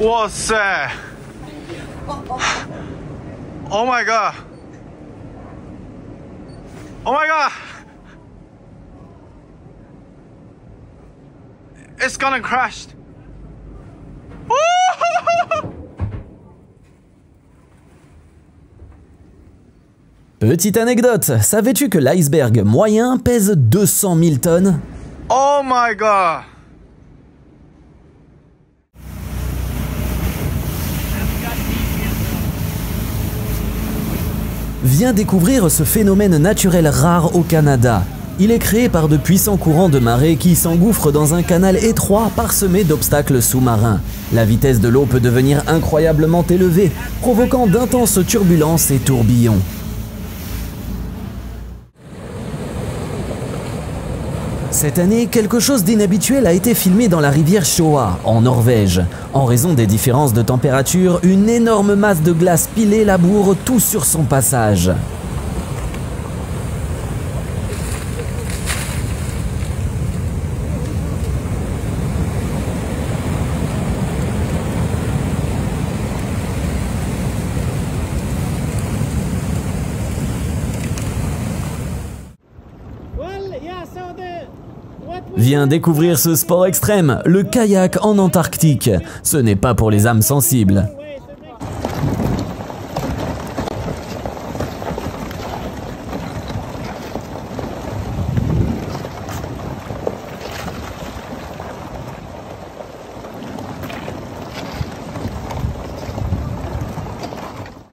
哇塞 ！Oh my god! Oh my god! It's gonna crash! Petite anecdote, savais-tu que l'iceberg moyen pèse 200 000 tonnes? Oh my god! Viens découvrir ce phénomène naturel rare au Canada. Il est créé par de puissants courants de marée qui s'engouffrent dans un canal étroit parsemé d'obstacles sous-marins. La vitesse de l'eau peut devenir incroyablement élevée, provoquant d'intenses turbulences et tourbillons. Cette année, quelque chose d'inhabituel a été filmé dans la rivière Shoa, en Norvège. En raison des différences de température, une énorme masse de glace pilée laboure tout sur son passage. Viens découvrir ce sport extrême, le kayak en Antarctique. Ce n'est pas pour les âmes sensibles.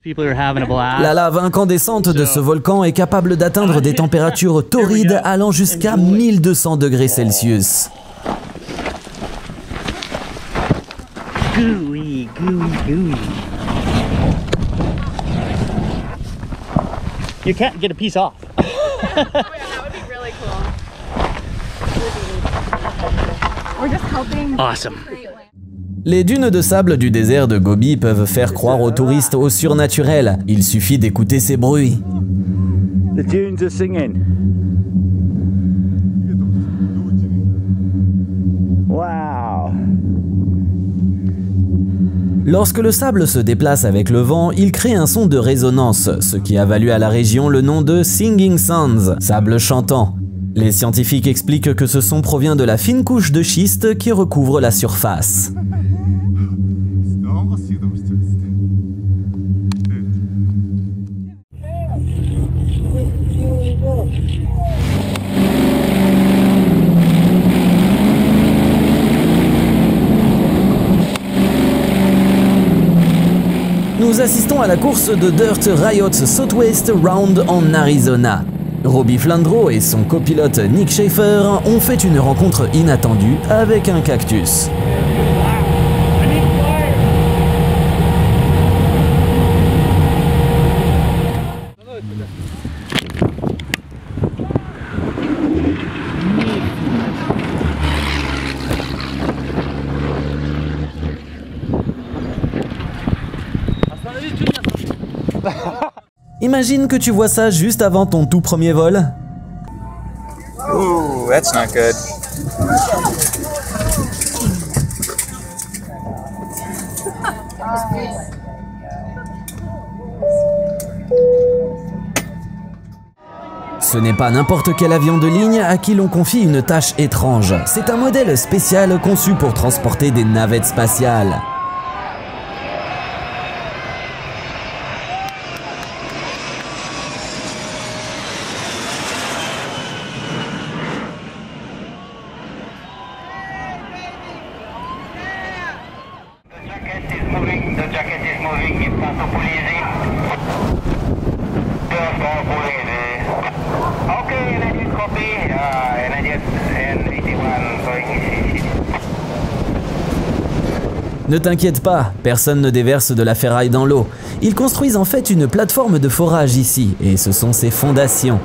La lave incandescente de ce volcan est capable d'atteindre des températures torrides allant jusqu'à 1200 degrés Celsius. Gooey, gooey, gooey. You can't get a piece off. Oh yeah, that would be really cool. We're just helping. Awesome. Les dunes de sable du désert de Gobi peuvent faire croire aux touristes au surnaturel. Il suffit d'écouter ces bruits. The dunes are singing. Wow. Lorsque le sable se déplace avec le vent, il crée un son de résonance, ce qui a valu à la région le nom de Singing Sands, sable chantant. Les scientifiques expliquent que ce son provient de la fine couche de schiste qui recouvre la surface. Nous assistons à la course de Dirt Riot Southwest Round en Arizona. Robbie Flandreau et son copilote Nick Schaefer ont fait une rencontre inattendue avec un cactus. Imagine que tu vois ça juste avant ton tout premier vol. Ooh, that's not good. Ce n'est pas n'importe quel avion de ligne à qui l'on confie une tâche étrange. C'est un modèle spécial conçu pour transporter des navettes spatiales. Ne t'inquiète pas, personne ne déverse de la ferraille dans l'eau. Ils construisent en fait une plateforme de forage ici, et ce sont ses fondations.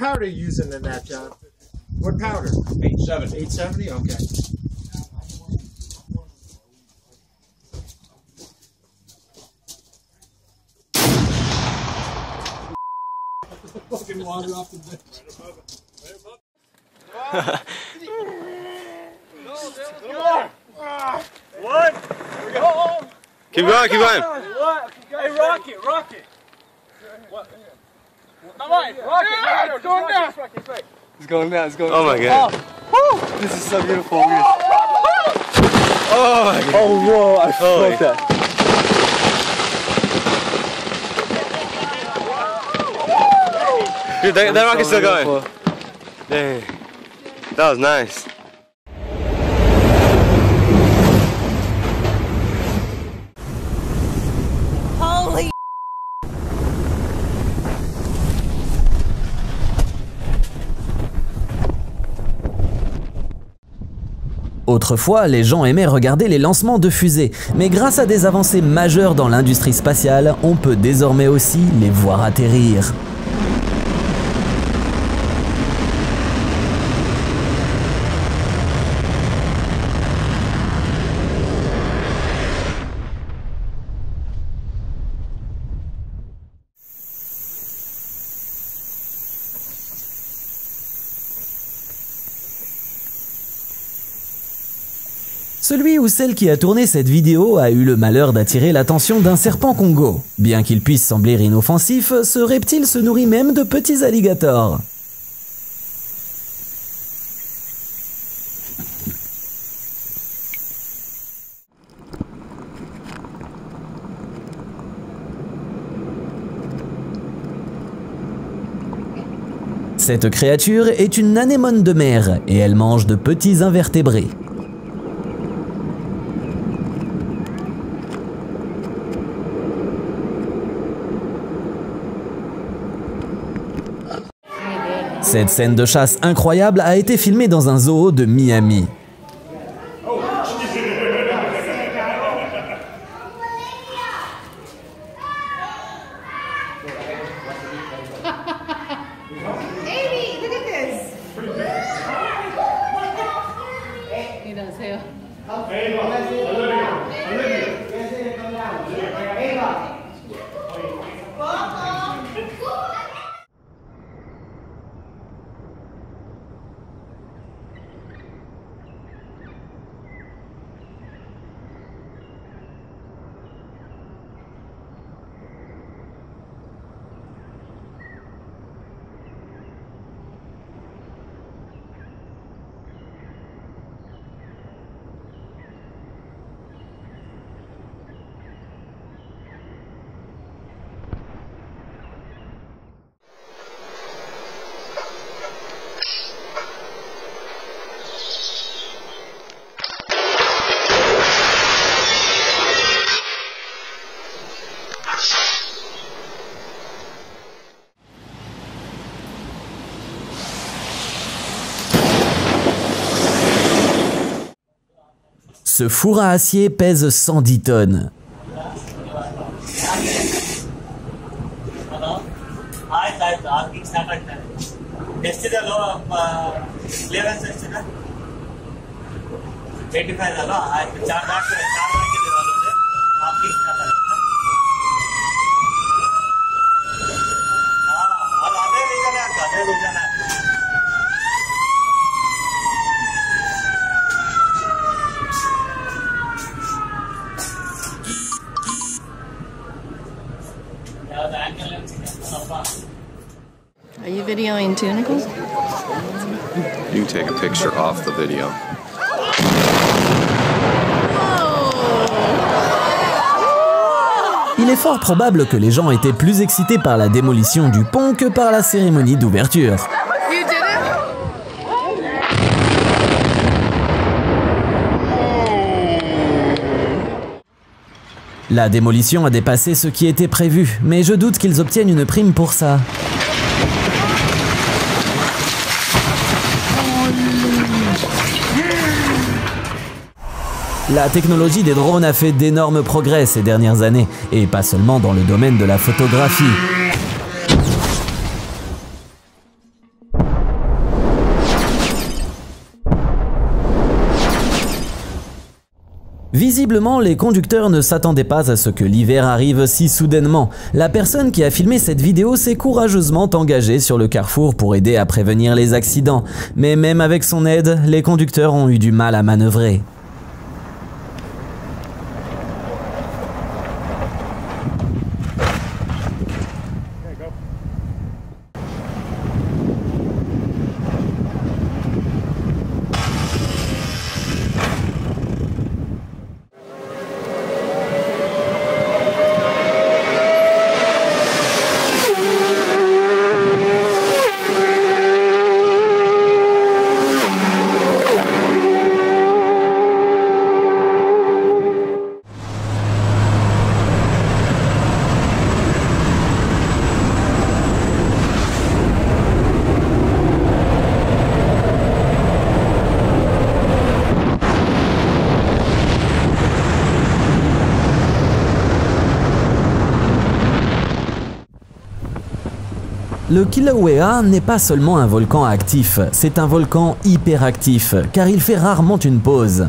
powder are you using in that, John? What powder? 870. 870? Okay. Fucking water off the bench. One. Keep going, keep going. Hey, rock it. What? Come on, rock it. It's going down. It's going down, it's going Oh my god. This is so beautiful. Oh my god. Oh, whoa, I felt that. Dude, that rocket's still going. Dang. That was nice. Holy. Autrefois, les gens aimaient regarder les lancements de fusées, mais grâce à des avancées majeures dans l'industrie spatiale, on peut désormais aussi les voir atterrir. Celui ou celle qui a tourné cette vidéo a eu le malheur d'attirer l'attention d'un serpent Congo. Bien qu'il puisse sembler inoffensif, ce reptile se nourrit même de petits alligators. Cette créature est une anémone de mer et elle mange de petits invertébrés. Cette scène de chasse incroyable a été filmée dans un zoo de Miami. Amy, look at this. He does too. Ce four à acier pèse 110 tonnes. Are you videoing too, Nichols? You can take a picture off the video. Il est fort probable que les gens étaient plus excités par la démolition du pont que par la cérémonie d'ouverture. You did it? La démolition a dépassé ce qui était prévu, mais je doute qu'ils obtiennent une prime pour ça. La technologie des drones a fait d'énormes progrès ces dernières années, et pas seulement dans le domaine de la photographie. Visiblement, les conducteurs ne s'attendaient pas à ce que l'hiver arrive si soudainement. La personne qui a filmé cette vidéo s'est courageusement engagée sur le carrefour pour aider à prévenir les accidents. Mais même avec son aide, les conducteurs ont eu du mal à manœuvrer. Le Kilauea n'est pas seulement un volcan actif, c'est un volcan hyperactif, car il fait rarement une pause.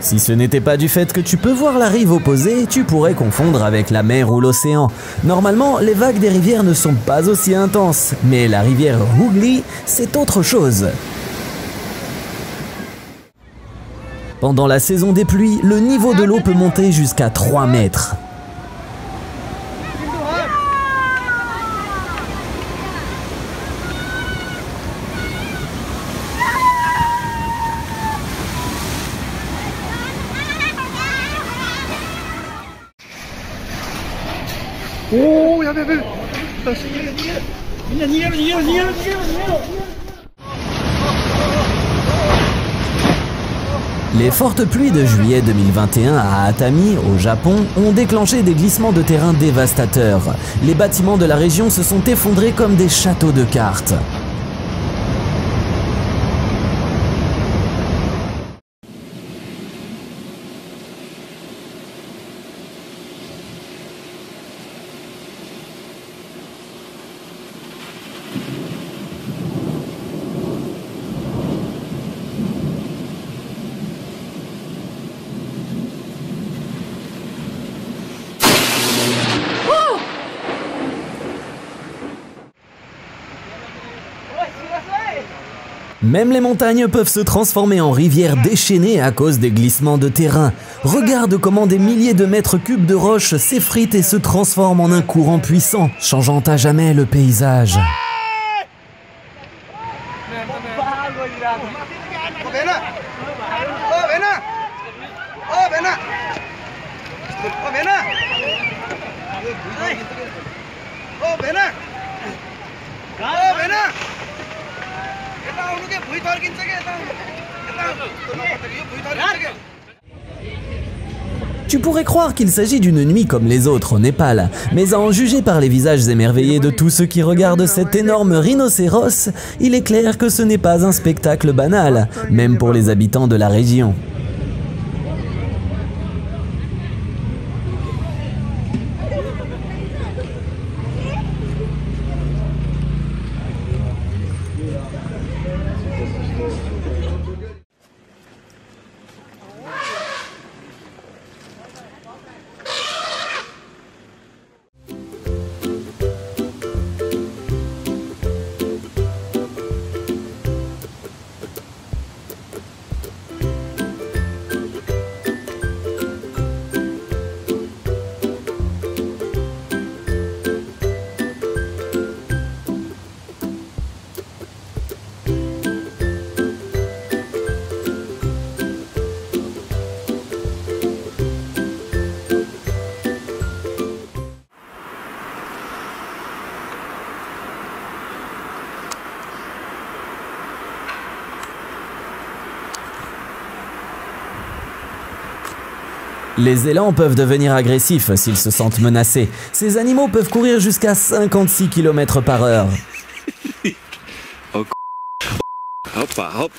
Si ce n'était pas du fait que tu peux voir la rive opposée, tu pourrais confondre avec la mer ou l'océan. Normalement, les vagues des rivières ne sont pas aussi intenses, mais la rivière Hooghly, c'est autre chose. Pendant la saison des pluies, le niveau de l'eau peut monter jusqu'à 3 mètres. Les fortes pluies de juillet 2021 à Atami, au Japon, ont déclenché des glissements de terrain dévastateurs. Les bâtiments de la région se sont effondrés comme des châteaux de cartes. Même les montagnes peuvent se transformer en rivières déchaînées à cause des glissements de terrain. Regarde comment des milliers de mètres cubes de roches s'effritent et se transforment en un courant puissant, changeant à jamais le paysage. Tu pourrais croire qu'il s'agit d'une nuit comme les autres au Népal, mais à en juger par les visages émerveillés de tous ceux qui regardent cet énorme rhinocéros, il est clair que ce n'est pas un spectacle banal, même pour les habitants de la région. Les élans peuvent devenir agressifs s'ils se sentent menacés. Ces animaux peuvent courir jusqu'à 56 km/h. Hoppa, hop.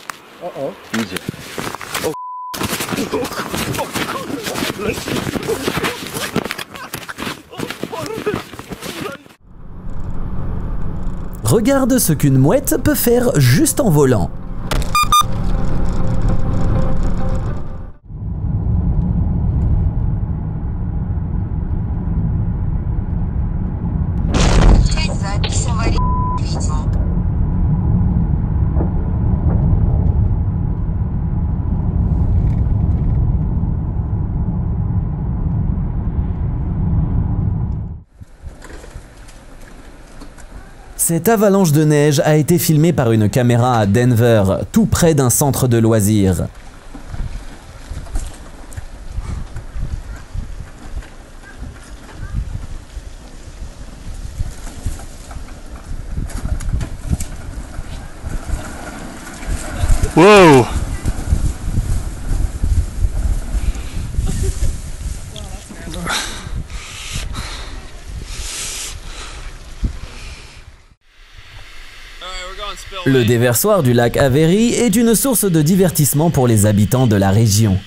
Regarde ce qu'une mouette peut faire juste en volant. Cette avalanche de neige a été filmée par une caméra à Denver, tout près d'un centre de loisirs. Whoa! Le déversoir du lac Avery est une source de divertissement pour les habitants de la région.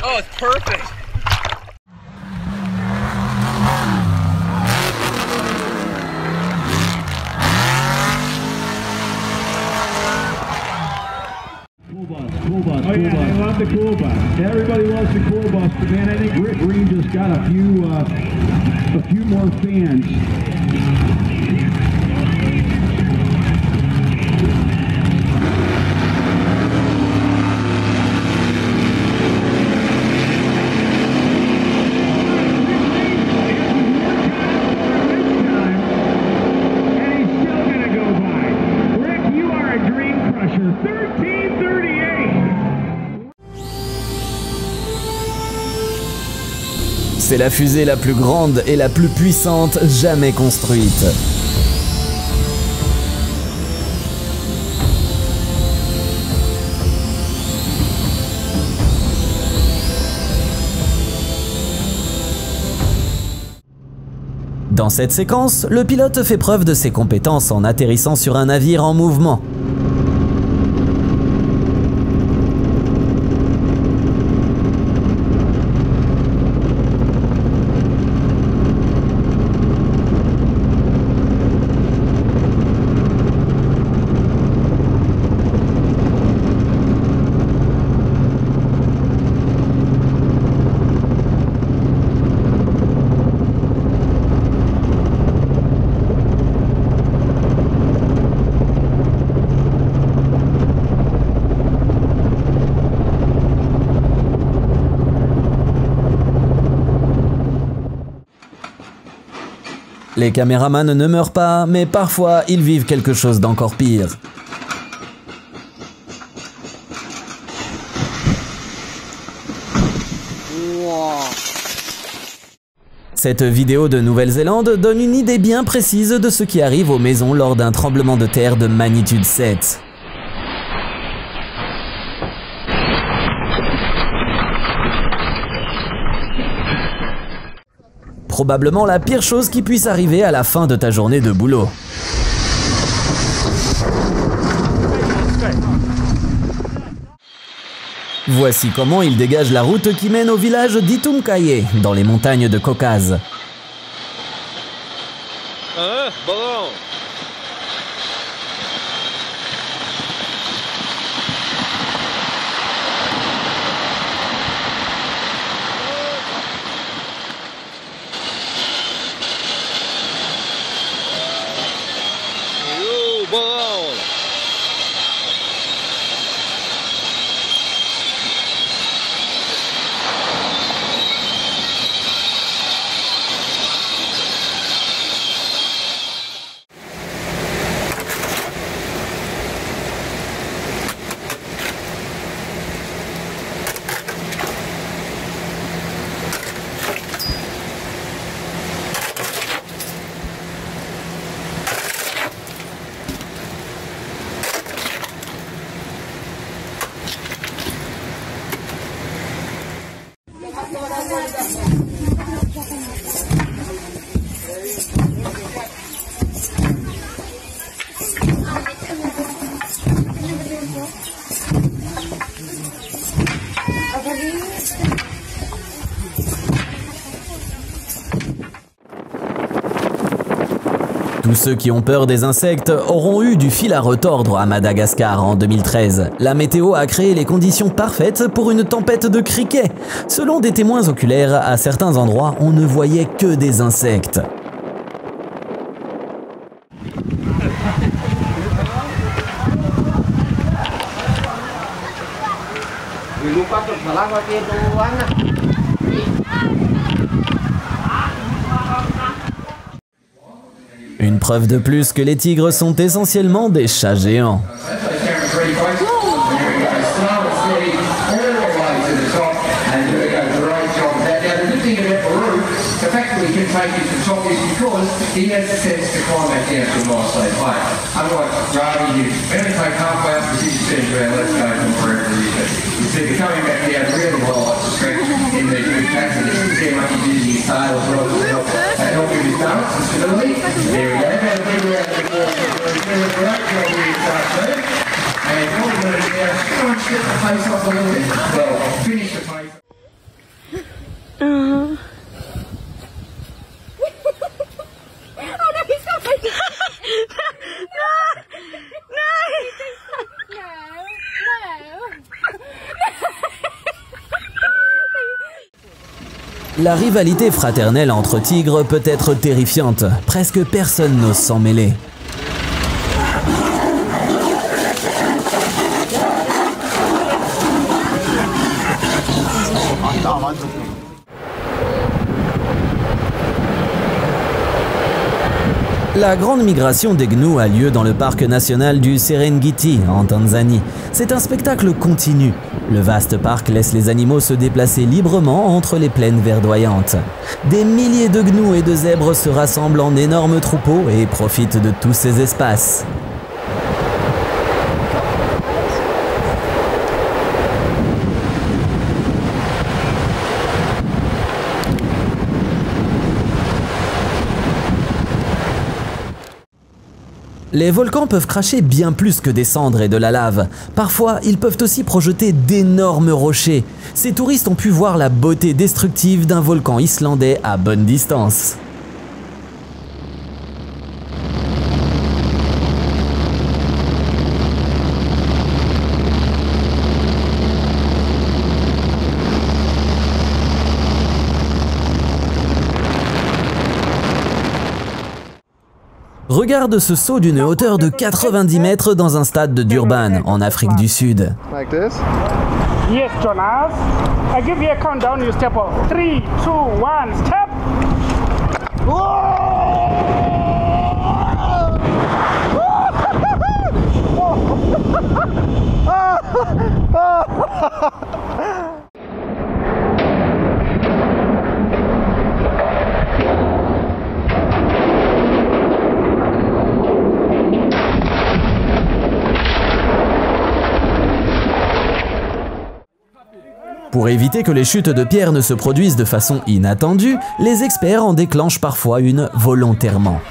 Oh, it's perfect. Oh yeah, I love the cool bus. Everybody loves the cool bus, but man, I think Rick Green just got a few more fans. C'est la fusée la plus grande et la plus puissante jamais construite. Dans cette séquence, le pilote fait preuve de ses compétences en atterrissant sur un navire en mouvement. Les caméramans ne meurent pas, mais parfois ils vivent quelque chose d'encore pire. Cette vidéo de Nouvelle-Zélande donne une idée bien précise de ce qui arrive aux maisons lors d'un tremblement de terre de magnitude 7. Probablement la pire chose qui puisse arriver à la fin de ta journée de boulot. Voici comment il dégage la route qui mène au village d'Itumkaye, dans les montagnes de Caucase. Tous ceux qui ont peur des insectes auront eu du fil à retordre à Madagascar en 2013. La météo a créé les conditions parfaites pour une tempête de criquets. Selon des témoins oculaires, à certains endroits, on ne voyait que des insectes. Une preuve de plus que les tigres sont essentiellement des chats géants. La rivalité fraternelle entre tigres peut être terrifiante. Presque personne n'ose s'en mêler. La grande migration des gnous a lieu dans le parc national du Serengeti, en Tanzanie. C'est un spectacle continu. Le vaste parc laisse les animaux se déplacer librement entre les plaines verdoyantes. Des milliers de gnous et de zèbres se rassemblent en énormes troupeaux et profitent de tous ces espaces. Les volcans peuvent cracher bien plus que des cendres et de la lave. Parfois, ils peuvent aussi projeter d'énormes rochers. Ces touristes ont pu voir la beauté destructive d'un volcan islandais à bonne distance. Regarde ce saut d'une hauteur de 90 mètres dans un stade de Durban, en Afrique du Sud. Like this? Yes, Jonas. I give you a countdown, you step up. 3, 2, 1, step! Pour éviter que les chutes de pierre ne se produisent de façon inattendue, les experts en déclenchent parfois une volontairement.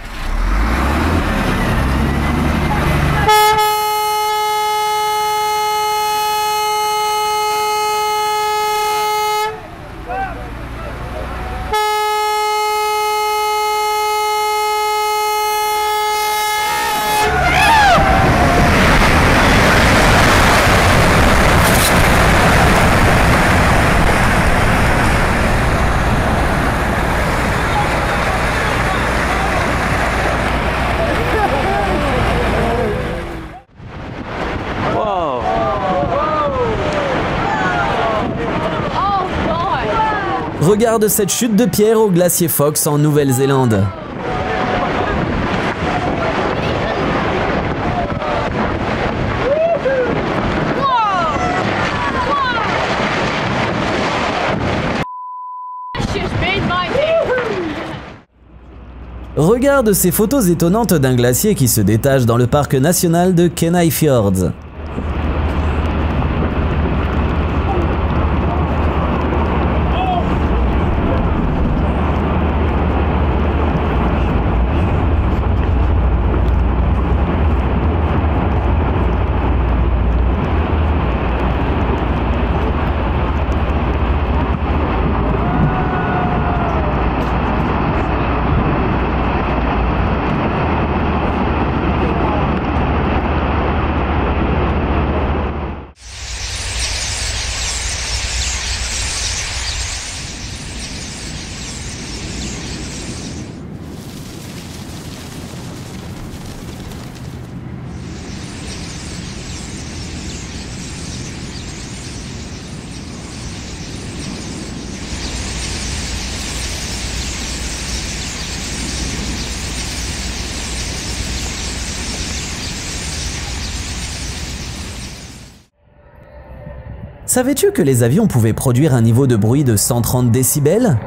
Regarde cette chute de pierre au glacier Fox en Nouvelle-Zélande. Regarde ces photos étonnantes d'un glacier qui se détache dans le parc national de Kenai Fjords. Savais-tu que les avions pouvaient produire un niveau de bruit de 130 décibels ?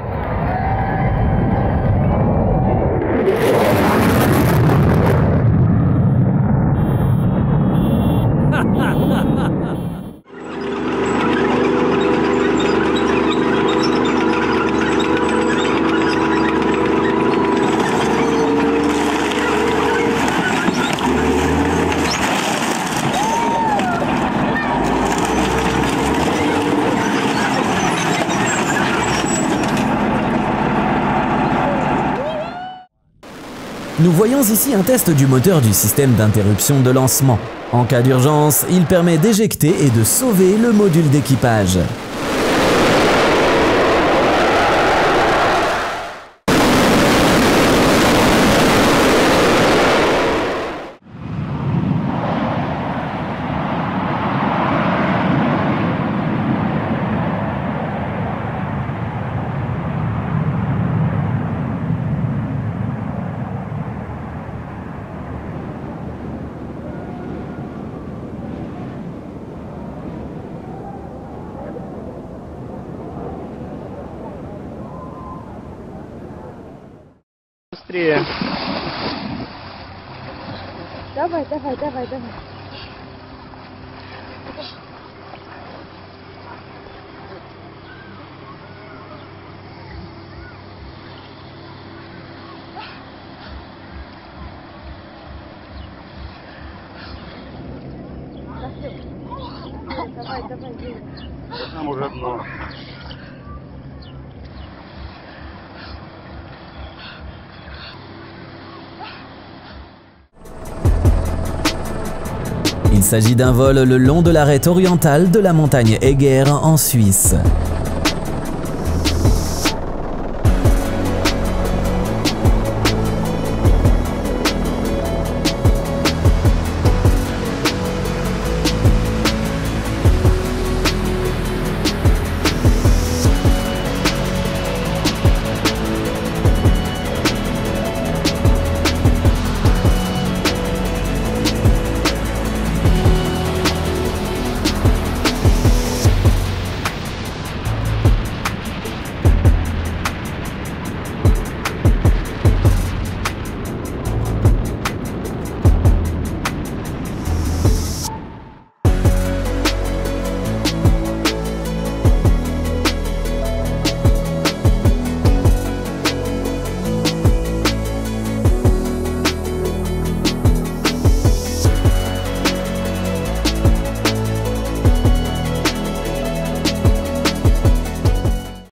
Nous voyons ici un test du moteur du système d'interruption de lancement. En cas d'urgence, il permet d'éjecter et de sauver le module d'équipage. Быстрее. Давай, давай, давай, давай. Давай, давай, Юля. Там уже дно. Il s'agit d'un vol le long de l'arête orientale de la montagne Eger en Suisse.